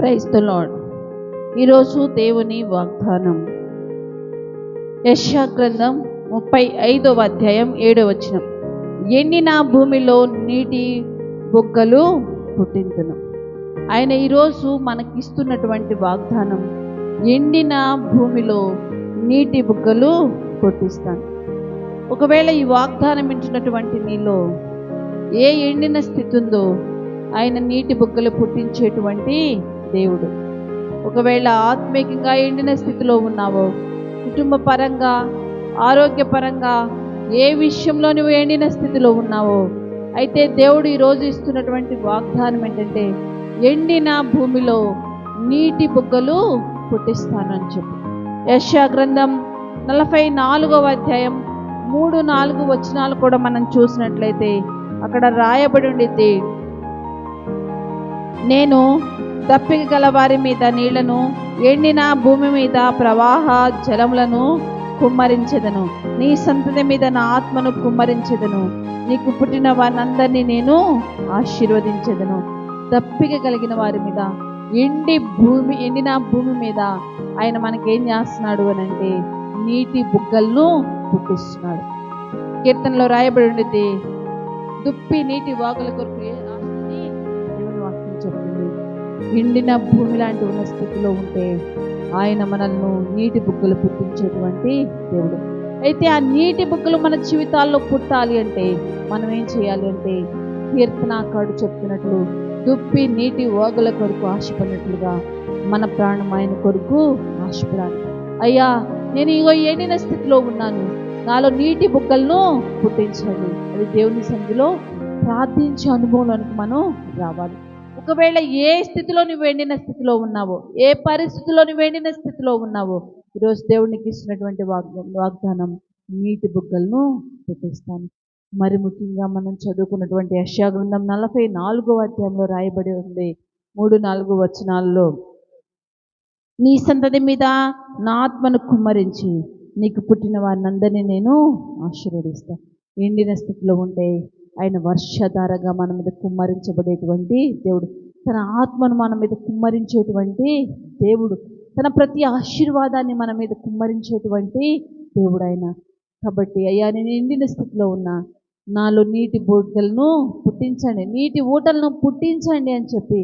Praise the lord. ఈరోజు దేవుని వాగ్దానం యెషయా గ్రంథం 35వ అధ్యాయం 7వ వచనం. ఎండిన భూమిలో నీటి బుగ్గలు పుట్టించును. ఆయన ఈరోజు మనకిస్తున్నటువంటి వాగ్దానం, ఎండిన భూమిలో నీటి బుగ్గలు పుట్టిస్తాను. ఒకవేళ ఈ వాగ్దానం వింటున్నటువంటి నీలో ఏ ఎండిన స్థితి ఉందో ఆయన నీటి బుగ్గలు పుట్టించేటువంటి దేవుడు. ఒకవేళ ఆత్మీయంగా ఎండిన స్థితిలో ఉన్నావో, కుటుంబ పరంగా, ఆరోగ్యపరంగా ఏ విషయంలో నువ్వు ఎండిన స్థితిలో ఉన్నావో, అయితే దేవుడు ఈరోజు ఇస్తున్నటువంటి వాగ్దానం ఏంటంటే, ఎండిన భూమిలో నీటి బుగ్గలు పుట్టిస్తానని చెప్పి. యెషయా గ్రంథం 44వ అధ్యాయం 3-4 వచనాలు కూడా మనం చూసినట్లయితే అక్కడ రాయబడి ఉండిద్ది, నేను దప్పిక గల వారి మీద నీళ్లను, ఎండిన భూమి మీద ప్రవాహ జలములను కుమ్మరించెదను. నీ సంతతి మీద నా ఆత్మను కుమ్మరించెదను. నీకు పుట్టిన వారినందరినీ నేను ఆశీర్వదించెదను. దప్పిక కలిగిన వారి మీద, ఎండిన భూమి మీద ఆయన మనకేం చేస్తున్నాడు అని అంటే, నీటి బుగ్గలను పుట్టిస్తున్నాడు. కీర్తనలో రాయబడి ఉండేది, దుప్పి నీటి వాగుల కొరకు దేవుని వాక్యం చెప్తుంది. ఎండిన భూమి లాంటి ఉన్న స్థితిలో ఉంటే ఆయన మనల్ని నీటి బుగ్గలు పుట్టించేటువంటి దేవుడు. అయితే ఆ నీటి బుగ్గలు మన జీవితాల్లో పుట్టాలి అంటే మనం ఏం చేయాలి అంటే, కీర్తనాకారుడు చెప్తున్నట్లు, దుప్పి నీటి వాగుల కొరకు ఆశపడినట్లుగా మన ప్రాణం ఆయన కొరకు ఆశపడాలి. అయ్యా, నేను ఇగో ఎండిన స్థితిలో ఉన్నాను, నాలో నీటి బుగ్గలను పుట్టించండి. అది దేవుని సన్నిధిలో ప్రార్థించే అనుభవంలోనికి మనం రావాలి. ఒకవేళ ఏ స్థితిలో నువ్వు ఎండిన స్థితిలో ఉన్నావో, ఏ పరిస్థితిలో నువ్వు ఎండిన స్థితిలో ఉన్నావో, ఈరోజు దేవునికి ఇస్తున్నటువంటి వాగ్దానం, నీటి బుగ్గలను పుట్టిస్తాను. మరి ముఖ్యంగా మనం చదువుకున్నటువంటి యెషయా గ్రంథం 44వ అధ్యాయంలో రాయబడి ఉంది 3-4 వచనాల్లో, నీ సంతతి మీద నా ఆత్మను కుమ్మరించి నీకు పుట్టిన వారినందరినీ నేను ఆశీర్వదిస్తాను. ఎండిన స్థితిలో ఉంటే ఆయన వర్షధారగా మన మీద కుమ్మరించబడేటువంటి దేవుడు. తన ఆత్మను మన మీద కుమ్మరించేటువంటి దేవుడు. తన ప్రతి ఆశీర్వాదాన్ని మన మీద కుమ్మరించేటువంటి దేవుడు ఆయన. కాబట్టి అయ్యా, నేను ఎండిన స్థితిలో ఉన్నా, నాలో నీటి బుగ్గలను పుట్టించండి, నీటి ఊటలను పుట్టించండి అని చెప్పి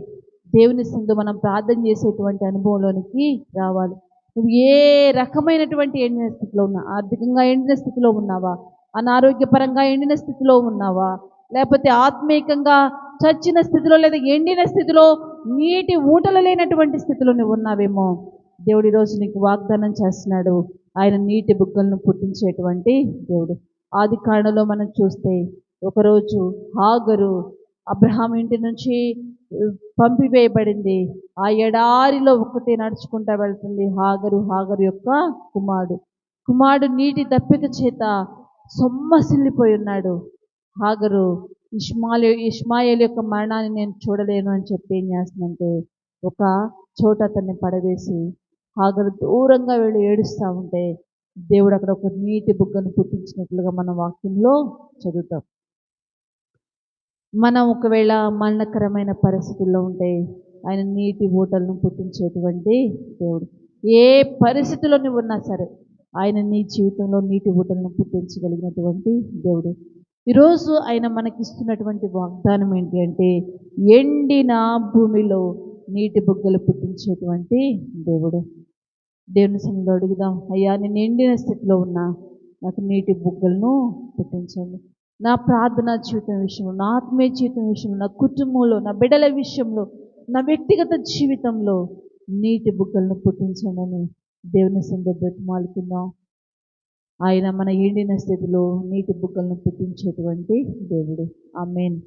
దేవుని సందు మనం ప్రార్థన చేసేటువంటి అనుభవంలోనికి రావాలి. నువ్వు ఏ రకమైనటువంటి ఎండిన స్థితిలో ఉన్నా, ఆర్థికంగా ఎండిన స్థితిలో ఉన్నావా, అనారోగ్యపరంగా ఎండిన స్థితిలో ఉన్నావా, లేకపోతే ఆత్మీయంగా చచ్చిన స్థితిలో, లేదా ఎండిన స్థితిలో, నీటి ఊటలు లేనటువంటి స్థితిలో నువ్వు ఉన్నావేమో, దేవుడు ఈరోజు నీకు వాగ్దానం చేస్తున్నాడు, ఆయన నీటి బుగ్గలను పుట్టించేటువంటి దేవుడు. ఆది కాండలో మనం చూస్తే, ఒకరోజు హాగరు అబ్రహాం ఇంటి నుంచి పంపివేయబడింది. ఆ ఎడారిలో ఒకటే నడుచుకుంటా వెళ్తుంది హాగరు యొక్క కుమారుడు నీటి దప్పిక చేత సొమ్మసిల్లిపోయి ఉన్నాడు. హాగరు ఇష్మాయేలు యొక్క మరణాన్ని నేను చూడలేను అని చెప్పి ఏం చేస్తుందంటే, ఒక చోట అతన్ని పడవేసి హాగరు దూరంగా వెళ్ళి ఏడుస్తూ ఉంటే దేవుడు అక్కడ ఒక నీటి బుగ్గను పుట్టించినట్లుగా మన వాక్యంలో చదువుతాం. మనం ఒకవేళ మరణకరమైన పరిస్థితుల్లో ఉంటే ఆయన నీటి ఊటలను పుట్టించేటువంటి దేవుడు. ఏ పరిస్థితిలో నువ్వు ఉన్నా సరే ఆయన నీ జీవితంలో నీటి ఊటలను పుట్టించగలిగినటువంటి దేవుడు. ఈరోజు ఆయన మనకిస్తున్నటువంటి వాగ్దానం ఏంటి అంటే, ఎండిన భూమిలో నీటి బుగ్గలు పుట్టించేటువంటి దేవుడు. దేవుని సన్నిధిలో అడుగుదాం, అయ్యా, నేను ఎండిన స్థితిలో ఉన్నా, నాకు నీటి బుగ్గలను పుట్టించండి. నా ప్రార్థనా జీవితం విషయంలో, నా ఆత్మీయ జీవితం విషయంలో, నా కుటుంబంలో, నా బిడ్డల విషయంలో, నా వ్యక్తిగత జీవితంలో నీటి బుగ్గలను పుట్టించండి అని దేవుని సన్నిధిలో బ్రతిమాలుకుందాం. ఆయన మన ఎండిన స్థితిలో నీటి బుగ్గలను పుట్టించేటువంటి దేవుడు. ఆమేన్.